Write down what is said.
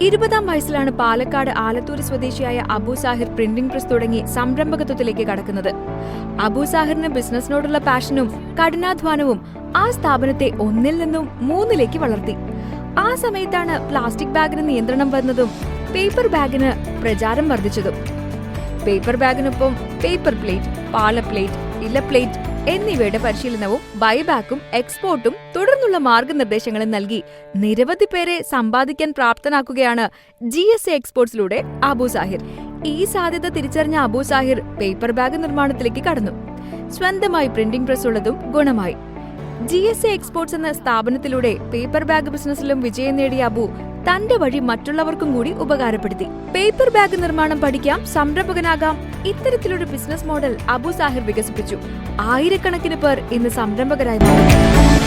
20-ാം വയസ്സിലാണ് പാലക്കാട് ആലത്തൂർ സ്വദേശിയായ Abu Shahir printing press തുടങ്ങി സംരംഭകത്വത്തിലേക്ക് കടക്കുന്നത്. അബു സാഹിറിന് ബിസിനസിനോടുള്ള പാഷനും കഠിനാധ്വാനവും ആ സ്ഥാപനത്തെ 1-ൽ നിന്നും 3-ലേക്ക് വളർത്തി. ആ സമയത്താണ് പ്ലാസ്റ്റിക് ബാഗിന് നിയന്ത്രണം വന്നതും പേപ്പർ ബാഗിന് പ്രചാരം വർദ്ധിച്ചതും. പേപ്പർ ബാഗിനൊപ്പം പേപ്പർ പ്ലേറ്റ്, പാള പ്ലേറ്റ്, ഇല പ്ലേറ്റ് എന്നിവയുടെ പരിശീലനവും ബൈബാക്കും എക്സ്പോർട്ടും തുടർന്നുള്ള മാർഗനിർദ്ദേശങ്ങളും നൽകി നിരവധി പേരെ സമ്പാദിക്കാൻ പ്രാപ്തനാക്കുകയാണ് GSA എക്സ്പോർട്സിലൂടെ അബു സാഹിർ. ഈ സാധ്യത തിരിച്ചറിഞ്ഞ അബു സാഹിർ പേപ്പർ ബാഗ് നിർമ്മാണത്തിലേക്ക് കടന്നു. സ്വന്തമായി പ്രിന്റിംഗ് പ്രസ് ഉള്ളതും ഗുണമായി. GSA എക്സ്പോർട്സ് എന്ന സ്ഥാപനത്തിലൂടെ പേപ്പർ ബാഗ് ബിസിനസ്സിലും വിജയം നേടിയ അബു തന്റെ വഴി മറ്റുള്ളവർക്കും കൂടി ഉപകാരപ്പെടുത്തി. പേപ്പർ ബാഗ് നിർമ്മാണം പഠിക്കാം, സംരംഭകനാകാം. ഇത്തരത്തിലൊരു ബിസിനസ് മോഡൽ അബു സാഹിർ വികസിപ്പിച്ചു. ആയിരക്കണക്കിന് പേർ ഇന്ന് സംരംഭകരായി മാറി.